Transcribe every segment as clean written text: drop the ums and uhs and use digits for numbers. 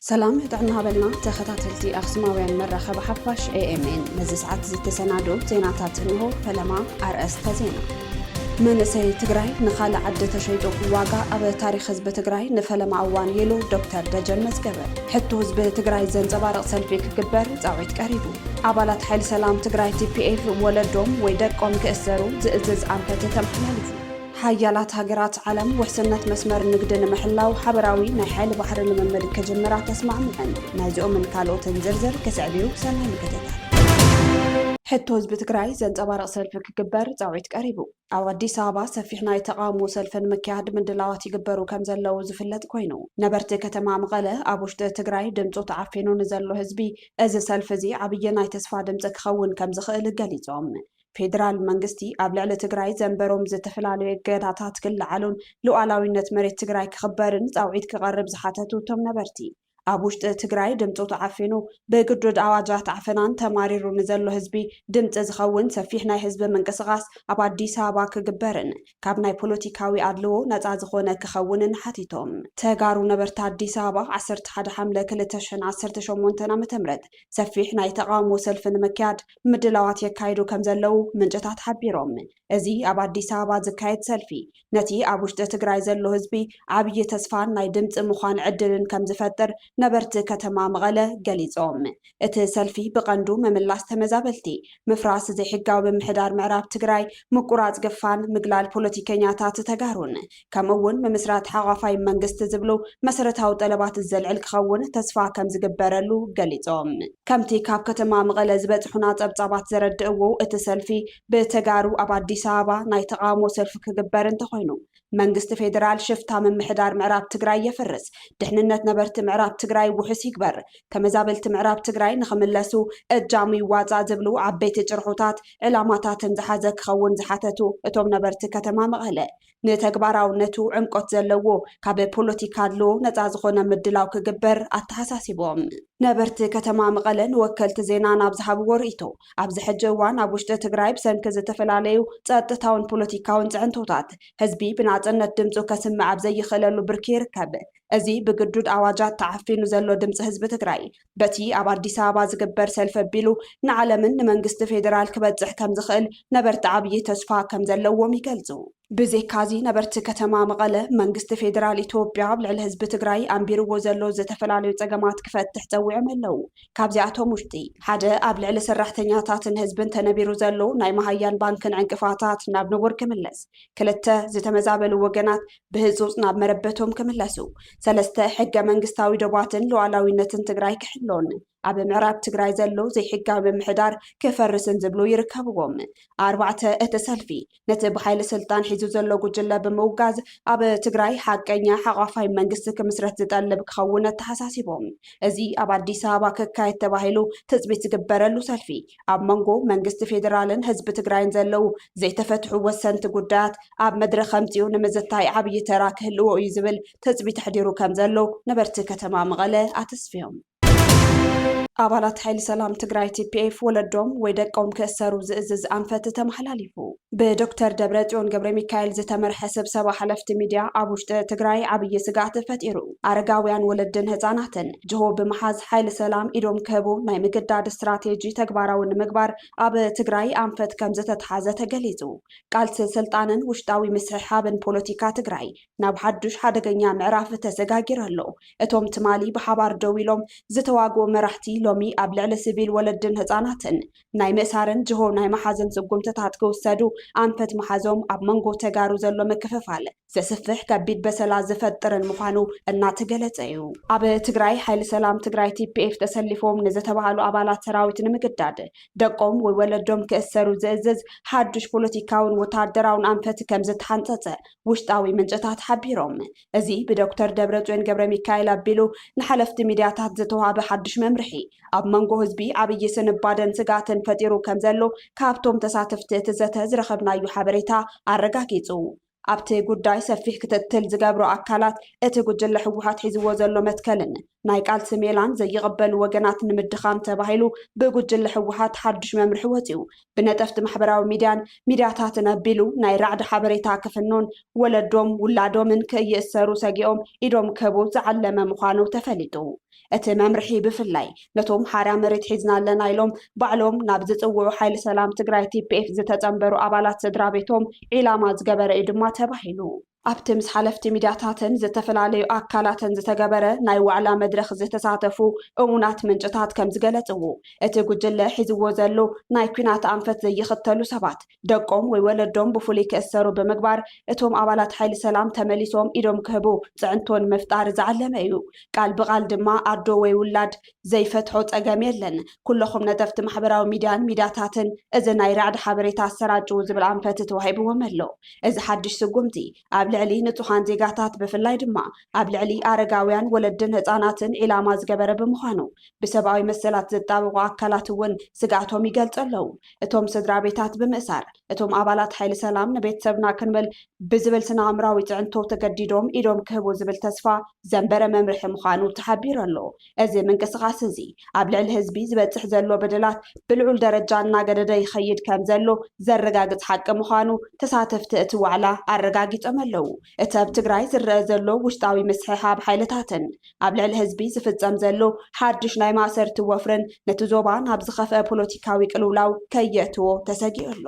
سلام دعنا بلنا تخطاتلتي أخسماوين مرة خب حفاش AMN نزسعات زيت سنادو زيناتات نهو فلما أرأس تزينا منسي تقراي نخال عدة تشيطو واقع أبا تاريخ حزب تقراي نفلما أوان يلو دكتور دجن مسقبر حتو حزب تقراي زين زبارق سلفيك قبر زاويت قريبو عبالات حيل سلام تقراي TPF ولدوم ويدرقوم كأسرو زئزز عنفة تمحمالفو حيالات هاجرات عالم وحسنة مسمر نقدن محلاو حبراوي نحيل بحر الممد كجمرات تسمع معن نازئو من كالو تنزرزر كسعبيو سنة مكتتال حتو حزب تقراي زنت أبارق سلفك قبر زاويت قريبو أو أديس أبا سفيحنا يتقامو سلفن مكياد من دلاوات يقبرو كمزلو زفلت كوينو نبرت كتما مغالة أبوشت تقراي دمتو تعفينو نزلو حزبي أز سلفزي عبينا يتسفى دمتك خون كمزخيل قليزوم فيدرال منغستي أبلع تقراي زنبروم زتفلالو يقاداتات كل علون لؤلاوينت مريت تقراي كخبرن زاويت كغرب زحاتتو توم نبرتي أبوشت تقراي دمتو تعفينو بقدرد أواجات عفنان تماريرو نزلو حزبي دمت زخون سفيحنا حزب منقسغاس أبا أديس أبا كقبرن كابناي بوليتيكاوي أدلو نتازخونا كخونن حتيتوم تقارو نبرت أديس أبا عسرت حد حملة كلتشن عسرت شمونتنا متمرد سفيحنا يتقامو سلفن مكياد مدلوات يكايدو كمزلو من جتات حبيروم أزي أبا أديس أبا زكايد سلفي نتي أبوشت تقراي زلو حزبي عبي تسفان ناي دمت مخان عدلن كمزفتر نبرت كتما مغالة قليزوم سلفي بقندو مملاس تمزابلتي مفراس زي حقاو بمحدار معراب تقراي مقرات قفان مقلال بوليتيكينياتات تقارون كمون ممسرات حغافاي منقست زبلو مسرتاو طلبات الزلع الكخون تسفا كم زقبرلو قليزوم كمتي كاب كتما مغالة زبت حنات ابطابات زرد اوو سلفي بتقارو أبا أديس أبا ناي تقامو سلفك قبرن تخوينو منقست فيدرال شفتا من محدار معراب تقراي يفرس دحننت نبرت معراب تقراي وحس يكبر كمزابلت معراب تقراي نخملسو الجامي وازا زبلو عبيت جرحوتات علاماتات زحازك خون زحاتتو اتوم نبرت كتما مغلا نتكباراو نتو عمقوت زلوو كابي بوليتيكادلو نتازخونا مدلاو كقبر اتحساسيبوم نبرت كتما مغلا وكلت زينا نابزحاب ورئيتو عبز حجوان عبوشت تقراي بسنك زتفلاليو تاتتاون بوليتيكاون زعنتوتات هزبي بنعطنت دمزو كسمع عبزي خلالو بركير كاب أزي بقدود أواجات تعفينو زلو دمز حزب تقراي بتي أبا أديس أبا زقبر سلف بيلو نعلمن منقست فيدرال كبتزح كم زخل نبرت عبي تسفا كم زلو وميقلزو بزي كازي نبرت كتما مغالة منقست فيدرال إثيوبيا بلعل حزب تقراي أمبيرو زلو زتفلاليو تقامات كفت تحتوي عملو كابزياتو مشتي حدا أبلعل سرحتنياتات حزبن تنبيرو زلو ناي مهيان بانكن عنكفاتات ناب نور كملس كلتا زتمزابلو وقنات بهزوز ناب مربتهم كملسو سلسته حق منقستاوي دوباتن لوعلاوينتن تقراي كحلون عب معراب تقراي زلو زي حقا بمحدار كفرسن زبلو يركبوهم أربعة سلفي نتب حيل سلطان حيزو زلو قجلة بموقاز عب تقراي حقايا حقافاي منقست كمسرت تطلب كخونة تحساسيبهم أزي عب أديس أبا كاي تباهيلو تثبيت قبرلو سلفي عب منقو منقست فيدرالن حزب تقراي زلو زي تفتحو وسنت قدات عب مدرخ امتيو نمزتاي عبي تراك هلو يزبل تثبيت حديرو كم زلو نبرت كتما مغلا أتسفيهم أبالات حيل سلام تقراي TPF ولدوم ويدقوم كأسرو زئزز أنفت تمحلاليفو بدكتور دبرتون قبل ميكايل زتمر حسب سبا حلفت ميديا أبوشت تقراي عبي سقعت فتيرو أرقاويان ولدن هزاناتن جهو بمحاز حيل سلام إدوم كابو ناي مقداد استراتيجي تقباراون مقبار أب تقراي أنفت كمزة حازة تقليزو قالت سلطانن وشتاوي مسحابن بوليتيكا تقراي ناب حدوش حدقنيا معرافة تزقاقيرهلو اتوم تمالي بحبار دويلوم زتواقو مرحتي لومي أبلع سبيل ولدن هزاناتن ناي مسارن جهو ناي محازن سقومتتات كوسادو أنفت محازوم أب منغو تقارو زلو مكففال زسفح كبيد بسلا زفتر المخانو الناتقلت ايو أب تقراي حيل سلام تقراي TPF تسلفوم نزتبعالو أبالات سراويت نمقداد دقوم وولدوم كأسرو زئزز حادش بوليتيكاون وتادراون أنفت كمزت حانتت وشتاوي منجتات حبيروم أزي بدكتور دبرتون قبر ميكايل أبيلو نحلفت ميدياتات زتوها بحدش ممرحي أب منغو هزبي عبي سنبادن سقاتن فتيرو كمزلو كابتوم تساتفت تزت زرخبنا يو حبريتا عرقاكيتو ኣብቲ ጉዳይ ሰፊሕ ክትትል ዝገብሩ ኣካላት እቲ ጉጅለ ሕወሓት ሒዝዎ ዘሎ መትከልን ናይ ቃልሲ ሜላን ዘይቕበሉ ወገናት ንምድኻም ተባሂሉ ብጉጅለ ሕወሓት ሓድሽ መምርሒ ወፂኡ ብነጠፍቲ ማሕበራዊ ሚድያታትን ኣቢሉ ናይ ራዕዲ ሓበሬታ ክፍኖን ወለዶም ውላዶምን ከይእሰሩ ሰጊኦም ኢዶም ክህቡ ዝዓለመ ምዃኑ ተፈሊጡ እቲ መምርሒ ብፍላይ ነቶም ሓርያ መሬት ሒዝና ኣለና ኢሎም ባዕሎም ናብ ዝፅውዑ ሓይሊ ሰላም ትግራይ TPF ዝተፀንበሩ ኣባላት ስድራ ቤቶም ዒላማ ዝገበረ እዩ ድማ ተባሂሉ ኣብቲ ምስ ሓለፍቲ ሚድያታትን ዝተፈላለዩ ኣካላትን ዝተገበረ ናይ ዋዕላ መድረኽ ዝተሳተፉ እሙናት ምንጭታት ከም ዝገለጽዎ እቲ ጉጅለ ሒዝዎ ዘሎ ናይ ኩናት ኣንፈት ዘይኽተሉ ሰባት ደቆም ወይ ወለዶም ብፍሉይ ክእሰሩ ብምግባር እቶም ኣባላት ሓይሊ ሰላም ተመሊሶም ኢዶም ክህቡ ፅዕንቶን ምፍጣር ዝዓለመ እዩ ቃል ብቓል ድማ ኣዶ ወይ ውላድ ዘይፈትሖ ፀገም የለን ኩለኹም ነጠፍቲ ማሕበራዊ ሚድያታትን እዚ ናይ ራዕዲ ሓበሬታ ኣሰራጭው ዝብል ኣንፈት ተዋሂብዎም ኣሎ እዚ ሓድሽ ስጉምቲ ኣብ ልዕሊ ንጹሃን ዜጋታት ብፍላይ ድማ ኣብ ልዕሊ ኣረጋውያን ወለድን ህፃናትን ዒላማ ዝገበረ ብምዃኑ ብሰብኣዊ መሰላት ዘጣብቑ ኣካላት እውን ስጋኣቶም ይገልጹ ኣለዉ እቶም ስድራ ቤታት ብምእሳር እቶም ኣባላት ሓይሊ ሰላም ንቤተሰብና ክንብል ብዝብል ስነ ኣእምራዊ ፅዕንቶ ተገዲዶም ኢዶም ክህቡ ዝብል ተስፋ ዘንበረ መምርሒ ምዃኑ ተሓቢሩ ኣሎ እዚ ምንቅስቓስ እዚ ኣብ ልዕሊ ህዝቢ ዝበፅሕ ዘሎ በደላት ብልዑል ደረጃ እናገደደ ይኸይድ ከም ዘሎ ዘረጋግፅ ሓቂ ምዃኑ ተሳተፍቲ እቲ ዋዕላ ኣረጋጊፆም ኣለዉ እቲ ኣብ ትግራይ ዝረአ ዘሎ ውሽጣዊ ምስሕሓብ ሓይልታትን ኣብ ልዕሊ ህዝቢ ዝፍጸም ዘሎ ሓድሽ ናይ ማእሰርቲ ወፍርን ነቲ ዞባ ናብ ዝኸፍአ ፖለቲካዊ ቅልውላው ከየእትዎ ተሰጊኡ ኣሎ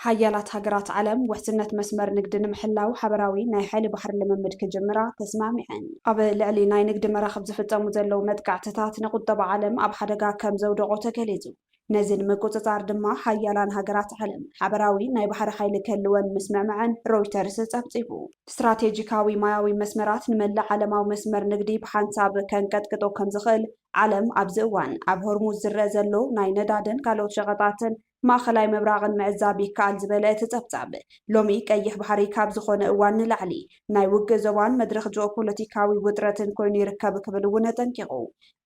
ሓያላት ሃገራት ዓለም ውሕስነት መስመር ንግዲ ንምሕላው ሓበራዊ ናይ ሓይሊ ባሕሪ ልምምድ ክጅምራ ተስማሚዐን ኣብ ልዕሊ ናይ ንግዲ መራኸብ ዝፍጸሙ ዘለው መጥቃዕትታት ንቁጠባ ዓለም ኣብ ሓደጋ ከም ዘውደቆ ተገሊጹ ነዚ ንምቁፅጻር ድማ ሓያላን ሃገራት ዓለም ሓበራዊ ናይ ባሕሪ ሓይሊ ክህልወን ምስምዕምዐን ሮይተርስ ጸብጺቡ ስትራቴጂካዊ ማያዊ መስመራት ንመላእ ዓለማዊ መስመር ንግዲ ብሓንሳብ ከንቀጥቅጦ ከም ዝኽእል ዓለም ኣብዚ እዋን ኣብ ሆርሙዝ ዝረአ ዘሎ ናይ ነዳድን ካልኦት ሸቐጣትን ማእኸላይ ምብራቕን ምዕዛብ ይከኣል ዝበለ ተጸብጻብ ሎሚ ቀይሕ ባሕሪ ካብ ዝኾነ እዋን ንላዕሊ ናይ ውግእ ዞባን መድረኽ ጂኦፖለቲካዊ ውጥረትን ኮይኑ ይርከብ ክብል እውን ኣጠንቂቑ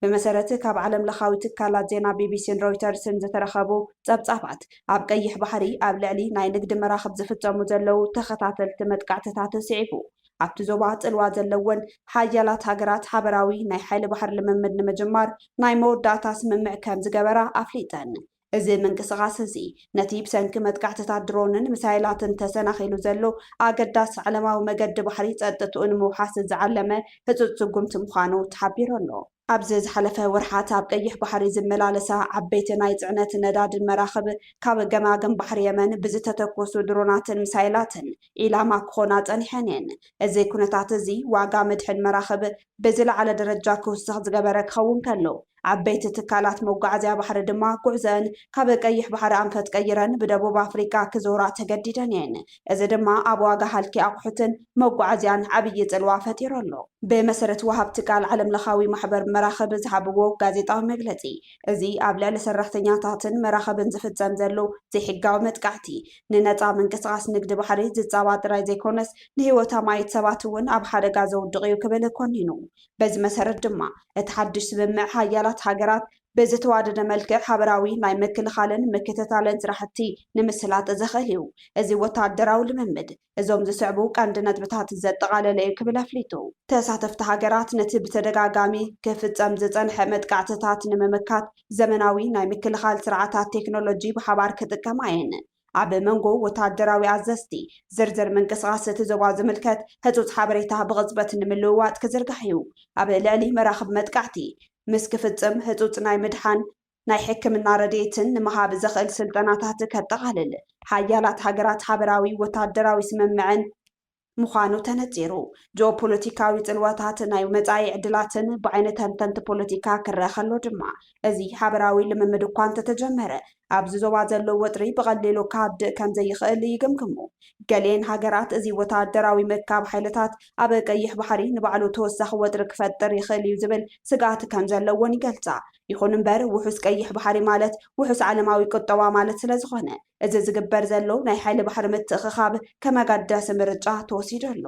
ብመሰረት ካብ ዓለም ለኻዊ ትካላት ዜና ቢቢሲን ሮይተርስን ዝተረኸቡ ጸብጻባት ኣብ ቀይሕ ባሕሪ ኣብ ልዕሊ ናይ ንግዲ መራኸብ ዝፍጸሙ ዘለው ተኸታተልቲ መጥቃዕትታት ስዒቡ ኣብቲ ዞባ ጽልዋ ዘለወን ሓያላት ሃገራት ሓበራዊ ናይ ሓይሊ ባሕሪ ልምምድ ንምጅማር ናይ መወዳእታ ስምምዕ ከም ዝገበራ ኣፍሊጠን እዚ ምንቅስቓስ እዚ ነቲ ብሰንኪ መጥቃዕትታት ድሮንን ሚሳይላትን ተሰናኺሉ ዘሎ ኣገዳሲ ዓለማዊ መገዲ ባሕሪ ፀጥትኡ ንምውሓስ ዝዓለመ ህፁፅ ስጉምቲ ምዃኑ ተሓቢሩ ኣሎ ኣብዚ ዝሓለፈ ወርሓት ኣብ ቀይሕ ባሕሪ ዝመላለሳ ዓበይቲ ናይ ጽዕነት ነዳድን መራኸብ ካብ ገማገም ባሕሪ የመን ብዝተተኮሱ ድሮናትን ሚሳይላትን ኢላማ ክኾና ፀኒሐን እየን እዚ ኩነታት እዚ ዋጋ ምድሕን መራኸብ ብዝለዓለ ደረጃ ክውስኽ ዝገበረ ክኸውን ከሎ ዓበይቲ ትካላት መጓዓዝያ ባሕሪ ድማ ጉዕዘአን ካብ ቀይሕ ባሕሪ ኣንፈት ቀይረን ብደቡብ ኣፍሪካ ክዞራ ተገዲደን እየን እዚ ድማ ኣብ ዋጋ ሃልኪ ኣቑሑትን መጓዓዝያን ዓብዪ ጽልዋ ፈጢሩ ኣሎ ብመሰረት ወሃብቲ ቃል ዓለም ለኻዊ ማሕበር መራኸብ ዝሃብዎ ጋዜጣዊ መግለጺ እዚ ኣብ ልዕሊ ሰራሕተኛታትን መራኸብን ዝፍጸም ዘሎ ዘይሕጋዊ መጥቃዕቲ ንነፃ ምንቅስቓስ ንግዲ ባሕሪ ዝፃባ ጥራይ ዘይኮነስ ንሂወት ኣማይት ሰባት እውን ኣብ ሓደጋ ዘውድቕ እዩ ክብል ኮኒኑ በዚ መሰረት ድማ እቲ ሓድሽ ስምምዕ ሓያላት ሃገራት ብዝተዋደደ መልክዕ ሓበራዊ ናይ ምክልኻልን ምክትታልን ስራሕቲ ንምስላጥ ዘኽእል እዩ እዚ ወታደራዊ ልምምድ እዞም ዝስዕቡ ቀንዲ ነጥብታት ዘጠቓለለ እዩ ክብል ኣፍሊጡ ተሳተፍቲ ሃገራት ነቲ ብተደጋጋሚ ክፍጸም ዝጸንሐ መጥቃዕትታት ንምምካት ዘመናዊ ናይ ምክልኻል ስርዓታት ቴክኖሎጂ ብሓባር ክጥቀማ እየን ኣብ መንጎ ወታደራዊ ኣዘዝቲ ዝርዝር ምንቅስቓስ እቲ ዞባ ዝምልከት ህፁፅ ሓበሬታ ብቕፅበት ንምልውዋጥ ክዝርጋሕ እዩ ኣብ ልዕሊ መራኸብ መጥቃዕቲ ምስ ክፍጽም ህፁፅ ናይ ምድሓን ናይ ሕክምና ረድኤትን ንምሃብ ዘኽእል ስልጠናታት ከጠቓልል ሓያላት ሃገራት ሓበራዊ ወታደራዊ ስምምዕን ምዃኑ ተነፂሩ ጂኦፖለቲካዊ ጽልዋታት ናይ መጻኢ ዕድላትን ብዓይነት ተንተንቲ ፖለቲካ ክረአ ከሎ ድማ እዚ ሓበራዊ ልምምድ እኳ እንተተጀመረ ኣብዚ ዞባ ዘሎ ወጥሪ ብቐሊሉ ካብድእ ከም ዘይኽእል ይግምግሙ ገሌን ሃገራት እዚ ወታደራዊ ምእካብ ሓይልታት ኣብ ቀይሕ ባሕሪ ንባዕሉ ተወሳኺ ወጥሪ ክፈጥር ይኽእል እዩ ዝብል ስጋኣት ከም ዘለዎን ይገልጻ ይኹን እምበር ውሑስ ቀይሕ ባሕሪ ማለት ውሑስ ዓለማዊ ቁጠባ ማለት ስለ ዝኾነ እዚ ዝግበር ዘሎ ናይ ሓይሊ ባሕሪ ምትእኽኻብ ከም ኣገዳሲ ምርጫ ተወሲዱ ኣሎ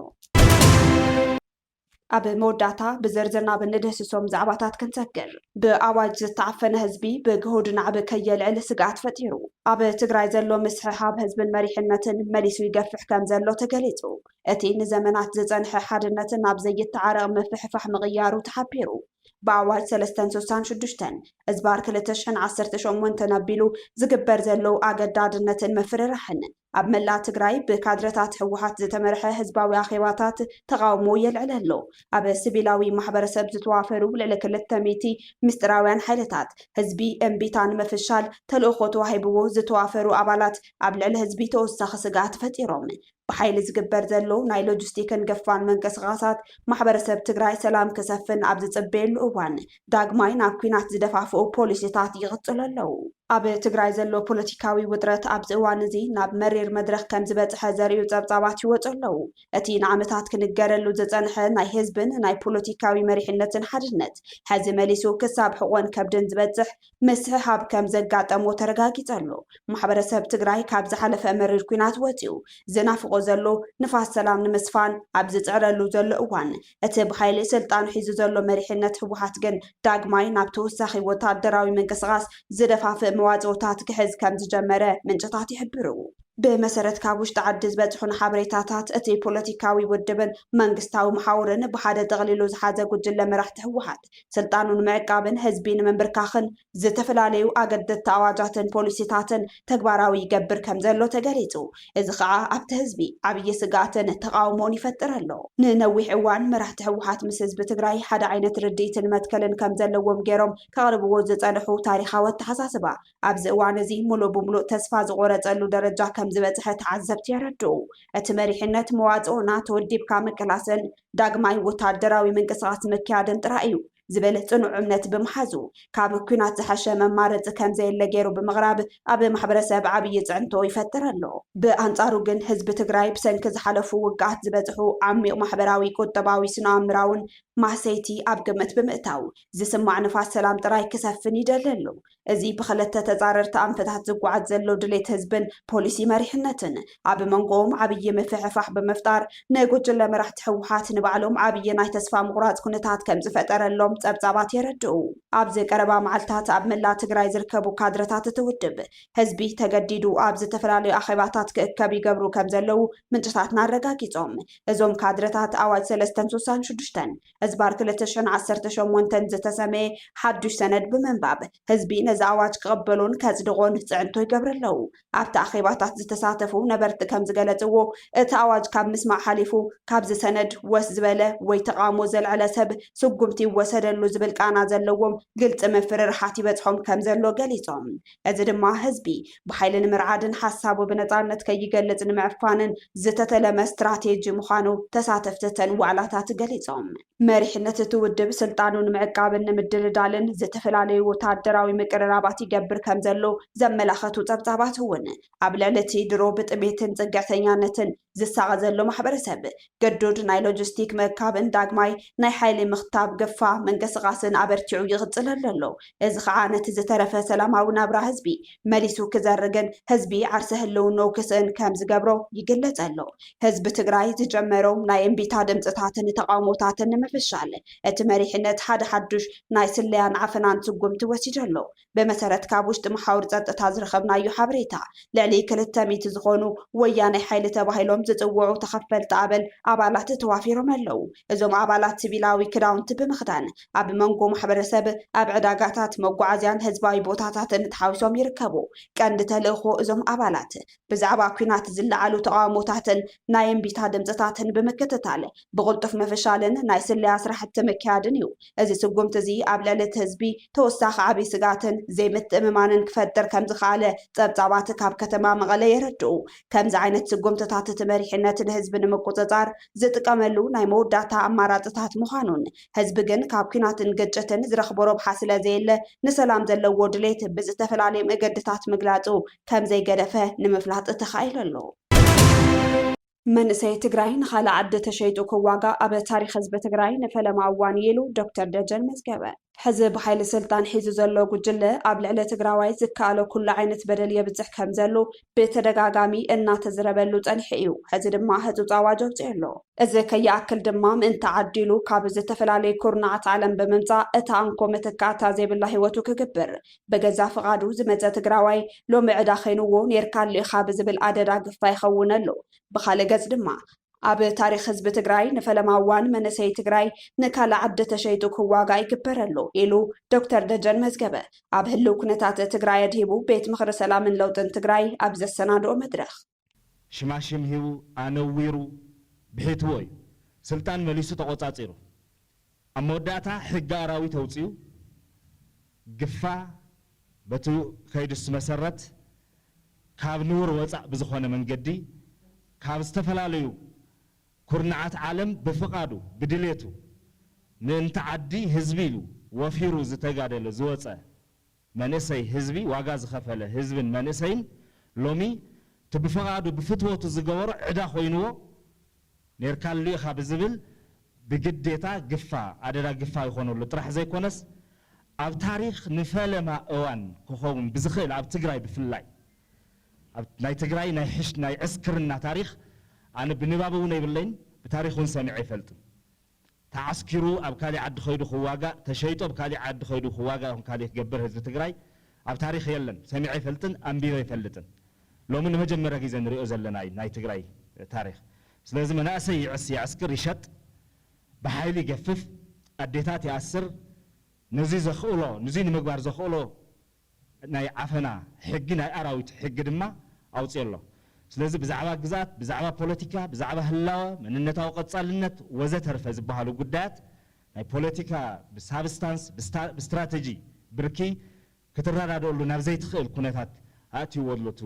ኣብ መወዳእታ ብዝርዝርና ብንድህስሶም ዛዕባታት ክንሰግር ብኣዋጅ ዝተዓፈነ ህዝቢ ብግሁድ ናዕቢ ከየልዕል ስጋኣት ፈጢሩ ኣብ ትግራይ ዘሎ ምስሕሓብ ህዝብን መሪሕነትን መሊሱ ይገፍሕ ከም ዘሎ ተገሊጹ እቲ ንዘመናት ዝጸንሐ ሓድነትን ኣብ ዘይተዓረቕ ምፍሕፋሕ ምቕያሩ ተሓቢሩ በአዋጅ 366 እዝባር 2018 ነቢሉ ዝግበር ዘለው ኣገዳድነትን ምፍርራሕን ኣብ መላእ ትግራይ ብካድረታት ህወሓት ዝተመርሐ ህዝባዊ ኣኼባታት ተቃውሞ የልዕለሎ ኣብ ሲቪላዊ ማሕበረሰብ ዝተዋፈሩ ልዕሊ 200 ምስጢራውያን ሓይልታት ህዝቢ እምቢታ ንምፍሻል ተልእኾ ተዋሂብዎ ዝተዋፈሩ ኣባላት ኣብ ልዕሊ ህዝቢ ተወሳኺ ስጋኣት ፈጢሮም ብሓይሊ ዝግበር ዘሎ ናይ ሎጂስቲክን ገፋን መንቀስቓሳት ማሕበረሰብ ትግራይ ሰላም ክሰፍን ኣብ ዝጽበየሉ እዋን ዳግማይ ናብ ኩናት ዝደፋፍኡ ፖሊሲታት ይቕጽሉ ኣለዉ ኣብ ትግራይ ዘሎ ፖለቲካዊ ውጥረት ኣብዚ እዋን እዚ ናብ መሪር መድረኽ ከም ዝበጽሐ ዘርእዩ ጸብጻባት ይወጹ ኣለዉ እቲ ንዓመታት ክንገረሉ ዝጸንሐ ናይ ህዝብን ናይ ፖለቲካዊ መሪሕነትን ሓድነት ሕዚ መሊሱ ክሳብ ሕቖን ከብድን ዝበጽሕ ምስሕሓብ ከም ዘጋጠሞ ተረጋጊጹ ኣሎ ማሕበረሰብ ትግራይ ካብ ዝሓለፈ መሪር ኩናት ወፂኡ ዝናፍቆ ዘሎ ንፋስ ሰላም ንምስፋን ኣብ ዝጽዕረሉ ዘሎ እዋን እቲ ብሓይሊ ስልጣን ሒዙ ዘሎ መሪሕነት ህወሓት ግን ዳግማይ ናብ ተወሳኺ ወታደራዊ ምንቅስቓስ ዝደፋፍእ መዋጽኦታት ክሕዝ ከም ዝጀመረ ምንጭታት ይሕብሩ ብመሰረት ካብ ውሽጢ ዓዲ ዝበፅሑን ሓበሬታታት እቲ ፖለቲካዊ ውድብን መንግስታዊ መሓውርን ብሓደ ጠቕሊሉ ዝሓዘ ጉጅለ መራሕቲ ህወሓት ስልጣኑን ምዕቃብን ህዝቢ ንምንብርካኽን ዝተፈላለዩ ኣገደድቲ ኣዋጃትን ፖሊሲታትን ተግባራዊ ይገብር ከም ዘሎ ተገሊጹ እዚ ከዓ ኣብቲ ህዝቢ ዓብዪ ስጋኣትን ተቃውሞን ይፈጥር ኣሎ ንነዊሕ እዋን መራሕቲ ህወሓት ምስ ህዝቢ ትግራይ ሓደ ዓይነት ርድኢትን መትከልን ከም ዘለዎም ገይሮም ከቕርብዎ ዝጸንሑ ታሪኻዊ ኣተሓሳስባ ኣብዚ እዋን እዚ ሙሉእ ብሙሉእ ተስፋ ዝቆረፀሉ ደረጃ ከም ዝበጽሐ ተዓዘብቲ የረድኡ እቲ መሪሕነት መዋጽኦና ተወዲብካ ምቅላስን ዳግማይ ወታደራዊ ምንቅስቓስ ምክያድን ጥራይ እዩ ዝብል ጽኑዕ እምነት ብምሓዙ ካብ ኩናት ዝሓሸ መማረፂ ከም ዘየለ ገይሩ ብምቕራብ ኣብ ማሕበረሰብ ዓብዪ ጽዕንቶ ይፈጥር ኣሎ ብኣንጻሩ ግን ህዝቢ ትግራይ ብሰንኪ ዝሓለፉ ውግኣት ዝበጽሑ ዓሚቕ ማሕበራዊ ቁጠባዊ ስነ-ኣእምራውን ማሰይቲ ኣብ ግምት ብምእታው ዝስማዕ ንፋስ ሰላም ጥራይ ክሰፍን ይደሊ ኣሎ እዚ ብኽልተ ተጻረርቲ ኣንፈታት ዝጓዓዝ ዘሎ ድሌት ህዝብን ፖሊሲ መሪሕነትን ኣብ መንጎኦም ዓብዪ ምፍሕፋሕ ብምፍጣር ንጉጅለ መራሕቲ ህወሓት ንባዕሎም ዓብዪ ናይ ተስፋ ምቑራጽ ኩነታት ከም ዝፈጠረሎም ጸብጻባት የረድኡ ኣብዚ ቀረባ መዓልትታት ኣብ መላእ ትግራይ ዝርከቡ ካድረታት ትውድብ ህዝቢ ተገዲዱ ኣብ ዝተፈላለዩ ኣኼባታት ክእከብ ይገብሩ ከም ዘለው ምንጭታትና ኣረጋጊጾም እዞም ካድረታት ኣዋጅ 366 እዝባር 2018 ዝተሰመየ ሓዱሽ ሰነድ ብምንባብ ህዝቢ ነዚ ኣዋጅ ክቕበሉን ከጽድቖን ጽዕንቶ ይገብሩ ኣለዉ ኣብቲ ኣኼባታት ዝተሳተፉ ነበርቲ ከም ዝገለጽዎ እቲ ኣዋጅ ካብ ምስማዕ ሓሊፉ ካብዚ ሰነድ ወስ ዝበለ ወይ ተቃውሞ ዘልዕለ ሰብ ስጉምቲ ይወሰደሉ ዝብል ቃና ዘለዎም ግልጽ ምፍርርሓት ይበጽሖም ከም ዘሎ ገሊጾም እዚ ድማ ህዝቢ ብሓይሊ ንምርዓድን ሓሳቡ ብነጻነት ከይገልጽ ንምዕፋንን ዝተተለመ ስትራቴጂ ምዃኑ ተሳተፍተን ዋዕላታት ገሊጾም መሪሕነት እቲ ውድብ ስልጣኑን ምዕቃብን ንምድልዳልን ዝተፈላለዩ ወታደራዊ ምቅርራባት ይገብር ከም ዘሎ ዘመላኸቱ ጸብጻባት እውን ኣብ ልዕሊ እቲ ድሮ ብጥሜትን ጽግዕተኛነትን ዝሳቐ ዘሎ ማሕበረሰብ ገዱድ ናይ ሎጂስቲክ ምእካብን ዳግማይ ናይ ሓይሊ ምኽታብ ገፋ መንቀስቓስን ኣበርቲዑ ይቕጽል ኣሎ እዚ ከዓ ነቲ ዝተረፈ ሰላማዊ ናብራ ህዝቢ መሊሱ ክዘርግን ህዝቢ ዓርሲ ህልውንኡ ክስእን ከም ዝገብሮ ይግለጽ ኣሎ ህዝቢ ትግራይ ዝጀመሮ ናይ እምቢታ ድምፅታትን ተቃውሞታትን ንምፍሻል እቲ መሪሕነት ሓደ ሓዱሽ ናይ ስለያን ዓፈናን ስጉምቲ ወሲዱ ኣሎ ብመሰረት ካብ ውሽጢ መሓውር ጸጥታ ዝረኸብናዮ ሓበሬታ ልዕሊ 200 ዝኾኑ ወያናይ ሓይሊ ተባሂሎም ዝጽውዑ ተኸፈልቲ ኣበል ኣባላት ተዋፊሮም ኣለዉ እዞም ኣባላት ሲቪላዊ ክዳውንቲ ብምኽዳን ኣብ መንጎ ማሕበረሰብ ኣብ ዕዳጋታት መጓዓዝያን ህዝባዊ ቦታታትን ተሓዊሶም ይርከቡ ቀንዲ ተልእኾ እዞም ኣባላት ብዛዕባ ኩናት ዝለዓሉ ተቃውሞታትን ናይ እምቢታ ድምፅታትን ብምክትታል ብቕልጡፍ ምፍሻልን ናይ ስለያ ስራሕቲ ምክያድን እዩ እዚ ስጉምቲ እዚ ኣብ ልዕሊ እቲ ህዝቢ ተወሳኺ ዓብዪ ስጋትን ዘይምትእምማንን ክፈጥር ከም ዝኸኣለ ጸብጻባት ካብ ከተማ መቐለ የረድኡ ከምዚ ዓይነት ስጉምትታት እቲ መሪሕነት ንህዝቢ ንምቁፅጻር ዝጥቀመሉ ናይ መወዳእታ ኣማራፅታት ምዃኑን ህዝቢ ግን ካብ ኩናትን ግጭትን ዝረኽቦ ረብሓ ስለ ዘየለ ንሰላም ዘለዎ ድሌት ብዝተፈላለዩ መገድታት ምግላፁ ከም ዘይገደፈ ንምፍላጥ ተኻኢሉ ኣሎ መንእሰይ ትግራይ ንኻልእ ዓዲ ተሸይጡ ክዋጋ ኣብ ታሪክ ህዝቢ ትግራይ ንፈለማ እዋን ኢሉ ዶክተር ደጀን መዝገበ حزب بحيل سلطان حيزو زلو قجلة قبل على تقراوي زكالو كل عينة بدل يبزح كم زلو بتدقاقامي إنا تزربلو تنحيو حزب ما هزو تاواجو تيلو إذا كي يأكل دمام انت عدلو كابز تفلالي كورنعات عالم بممزا اتانكو متكاتا زي بالله واتو كقبر بقزا فغادو زمزا تقراوي لو معدا خينوو نيركال لي خابز بالعدد عقفا يخونلو بخالي قز دما ኣብ ታሪክ ህዝቢ ትግራይ ንፈለማዋን መንሰይ ትግራይ ንካል ዓዲ ተሸይጡ ክዋጋ ይግበረሉ ኢሉ ዶክተር ደጀን መዝገበ ኣብ ህልው ኩነታት ትግራይ ኣድሂቡ ቤት ምክሪ ሰላምን ለውጥን ትግራይ ኣብ ዘሰናድኦ መድረኽ ሽማሽም ሂቡ ኣነዊሩ ብሒትዎ እዩ ስልጣን መሊሱ ተቆጻጺሩ ኣብ መወዳእታ ሕጊ ኣራዊት ተውፅኡ ግፋ በቱ ከይድስ መሰረት ካብ ንውር ወፃእ ብዝኾነ መንገዲ ካብ ዝተፈላለዩ كورنعات عالم بفقادو بدليتو ننتعدي هزبيلو وفيرو زتقادلو زوصة منسي هزبي واغاز خفله هزب منسين لومي تبفقادو بفتوتو زقور عدا خوينو نيركال لي خاب زبل بقديتا قفا عددا قفا يخونو لطرح زي كونس اب تاريخ نفالما اوان كخوم بزخيل اب تقراي بفلاي اب ناي تقراي ناي حش ناي عسكرنا تاريخ أنا بنبابه ونيبلين بتاريخون سامع يفلت تعسكروا أبكالي عد خيدو خواجا تشيتوا أبكالي عد خيدو خواجا هم كالي يجبر هذا تجراي أب تاريخ يلن سامع يفلتن أم بيرا يفلتن لو من هجم مركز نريو زلناي ناي تجراي تاريخ لازم أنا أسي عسكر يشت بحايلي جفف الديتات يأثر نزي زخولو نزي مقبار زخولو ناي عفنا حقنا أراويت حق دما أو تيلو ስለዚህ ብዛዕባ ግዛት ብዛዕባ ፖለቲካ ብዛዕባ ህላወ መንነታው ቀጻልነት ወዘተርፈ ዝበሃሉ ጉዳያት ናይ ፖለቲካ ብሳብስታንስ ብስትራቴጂ ብርኪ ከተራዳደሉ ናብ ዘይትኽእል ኩነታት ኣትይወሎቱ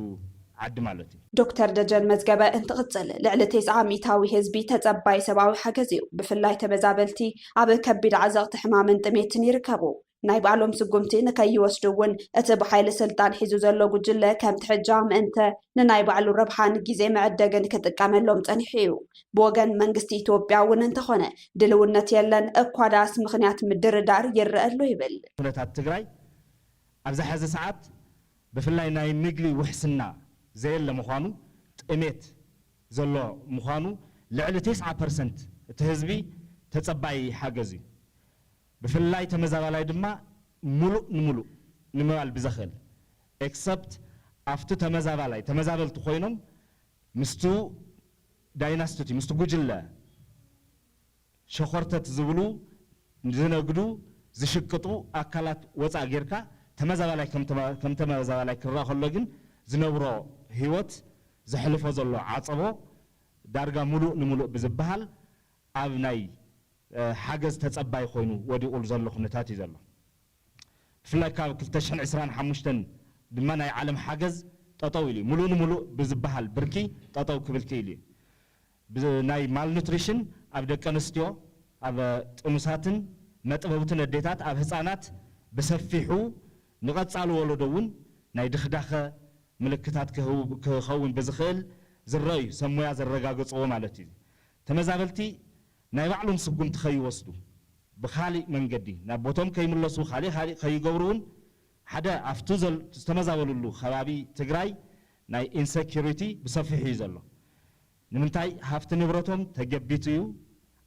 ዓዲ ማለት እዩ ዶክተር ደጀን መዝገበ እንትቕጽል ልዕሊ 9 ሚታዊ ህዝቢ ተጸባይ ሰብኣዊ ሓገዝ እዩ ብፍላይ ተመዛበልቲ ኣብ ከቢድ ዓዘቕቲ ሕማምን ጥሜትን ይርከቡ ናይ ባዕሎም ስጉምቲ ንከይወስዱውን እቲ ብሓይሊ ስልጣን ሒዙ ዘሎ ጉጅለ ከም ትሕጃ ምእንተ ንናይ ባዕሉ ረብሓን ግዜ መዕደግን ክጥቀመሎም ፀኒሑ እዩ ብወገን መንግስቲ ኢትዮጵያ እውን እንተኾነ ድልውነት የለን እኳ ዳስ ምክንያት ምድርዳር ይረአሉ ይብል ኩነታት ትግራይ ኣብ ዝሓዘ ሰዓት ብፍላይ ናይ ምግቢ ውሕስና ዘየለ ምዃኑ ጥሜት ዘሎ ምዃኑ ልዕሊ 9% እቲ ህዝቢ ተጸባይ ሓገዝ እዩ بفلاي تمزابلاي دما ملو نمال بزخل except after تمزابل تخوينم مستو دايناستي مستو جوجلا شخورتت زبلو نزنقدو زشقطو اكلات وصا غيركا تمزابلاي كم تمزابلاي كرا خلوغن زنبرو هيوت زحلفو زلو عصبو دارغا ملو بزبحال ابناي حاجز تتصباي خوينو ودي اول زلو خنتات يزلو فلاكا 2025 دما ناي عالم حاجز تطويلي ملو بزبحال بركي تطو كبلكيلي ناي مال نوتريشن اب دقنستيو اب طمساتن مطببتن اديتات اب حصانات بسفيحو نقصالو ولدون ناي دخداخه ملكتات كخون بزخيل زري سمويا زرغاغصو مالتي تمزابلتي ناي بعلم سقوم تخي وسدو بخالي منقدي نابوتهم كي ملسو خالي خي يقورون حدا افتوزل تستمزاولو خبابي تقراي ناي insecurity بصفيح يزلو نمنتاي هافت نبرتهم تجبيتيو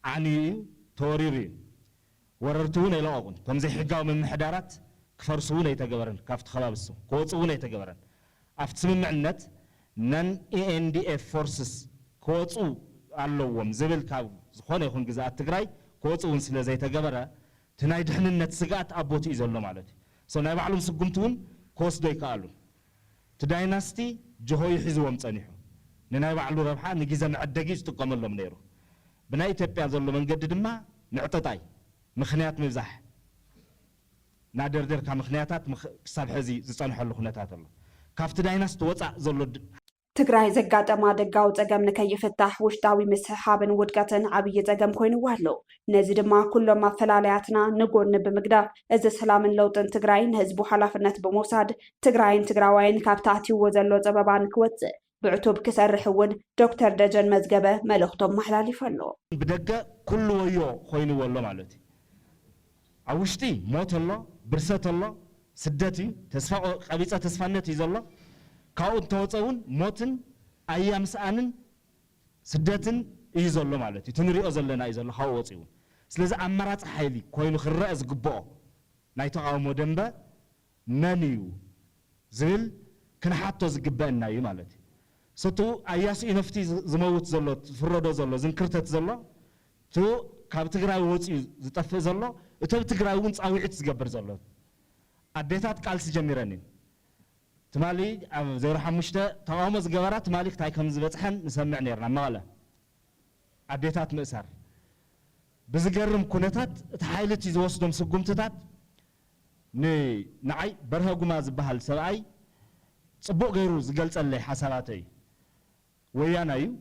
عنيو توريري وررتون الى اغن كمزي حقاو من محدارات كفرسون يتجبرن كافت خبابسو كوصون يتجبرن افت سممعنت نن ANDF forces كوصو علوهم زبل كاب ዝኾነ ይኹን ግዛት ትግራይ ኮጽውን ስለ ዘይተገበረ ትናይ ድሕንነት ስጋት ኣቦቲ እዩ ዘሎ ማለት እዩ ናይ ባዕሎም ስጉምቱን ኮስዶ ይከኣሉ ቲ ዳይናስቲ ጅሆይ ሒዝዎም ፀኒሑ ንናይ ባዕሉ ረብሓ ንግዜ መዕደጊ ዝጥቀመሎም ነይሩ ብናይ ኢትዮጵያ ዘሎ መንገዲ ድማ ንዕጠጣይ ምክንያት ምብዛሕ ናደርደርካ ምክንያታት ክሳብ ሕዚ ዝፀንሐሉ ኩነታት ኣሎ ካብቲ ዳይናስቲ ወፃእ ዘሎ ትግራይ ዘጋጠማ ደጋው ፀገም ንከይፍታሕ ውሽጣዊ ምስሓብን ውድቀትን ዓብይ ፀገም ኮይኑዋ ኣሎ ነዚ ድማ ኩሎም ኣፈላላያትና ንጎን ብምግዳፍ እዚ ሰላምን ለውጥን ትግራይ ንህዝቡ ሓላፍነት ብምውሳድ ትግራይን ትግራዋይን ካብቲ ኣትይዎ ዘሎ ፀበባን ክወፅእ ብዕቱብ ክሰርሕ እውን ዶክተር ደጀን መዝገበ መልእኽቶም መሓላሊፉ ኣሎ ብደገ ኩሉ ወዮ ኮይኑዎ ኣሎ ማለት እዩ عوشتي موت الله برسات الله سدتي تسفع قبيصة تسفنت يزلا كاو توصون موتن أيام سأنن سدتن يزلا مالتي تنريء زلنا يزلا هاو وصيون سلزا أمرات حيلي كوينو خرأز قبعه نايتو عوامو دنبا منيو زل كنا حتى زقبأنا مالتي ستو أياس إنفتي زموت زلا فرودو زلا زنكرتت زلا تو كاب تقرأي وصي زتفق زلا اتو تقرأي ونص عويعت زقبر زلا أديتات قالس جميرانين تمالي زير حمشته تمام زقبرات مالك تايكم زبطحن نسمع نيرنا ماله أديتات مأسار بزقرم كونتات تحايلتي زوصدهم سقومتات نعي برهقو ما زبهال سبعي صبوق غيرو زقلت اللي حساباتي ويانا يو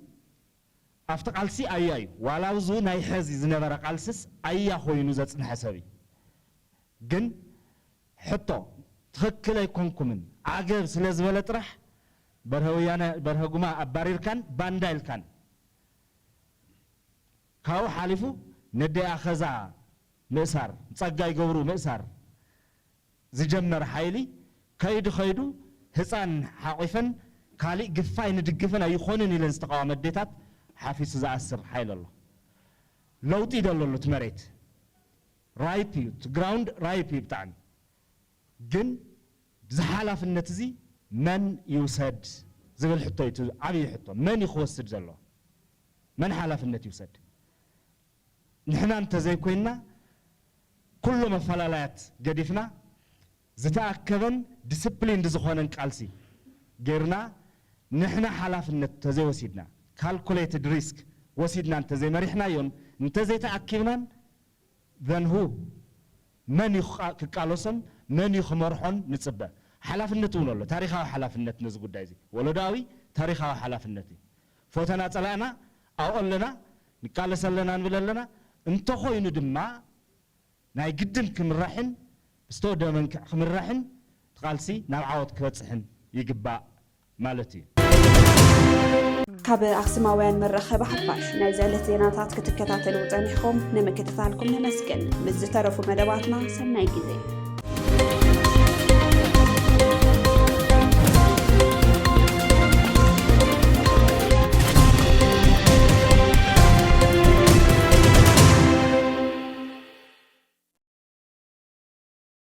أفتق علسي أياي ولاوزو ناي حزي زنبرا قالسس أيا خوينو زاتن حسابي جن حتى تخكل يكونكمن عقب سلاز ولا ترح برهويانا برهقو ما أبارير كان باندايل كان كاو حالفو ندي أخزا مأسار تصقاي قورو مأسار زجمر حيلي كايد خيدو هسان حقيفن كالي قفاي ندقفن يخونن إلى استقامة الديتات حافظ زعسر حيل الله لو تيد الله تمريت رايبي جراوند رايبي بتاعن جن زحالة في النتزي من يوسد زبل حتى يتو عبي حتى من يخوسد زلوا من حالة في النت يوسد نحن أنت زي كوينا كل ما فلالات جديفنا زتأكدن ديسبلين دزخوانن كالسي غيرنا نحن حالة في النت تزي وسيدنا calculated risk وسيدنا أنت زي مريحنا يون أنت زي تأكدنا then who من يخالصن من يخمرحون نتصبه حلافنته ولا تاريخها حلافنت نزقود دايزي ولا داوي تاريخها حلافنتي فوتنا طلعنا أو لنا نقالس لنا نبل لنا انت خوينو دما ناي قدم كمرحن استود من كمرحن تقالسي نابعوت كبصحن يقبا مالتي كاب أخسماوين مرخب حفاش نازلت زيناتات كتكتاتل وطنحكم نمكتتالكم نمسكن مزترفو مدباتنا سناي جزي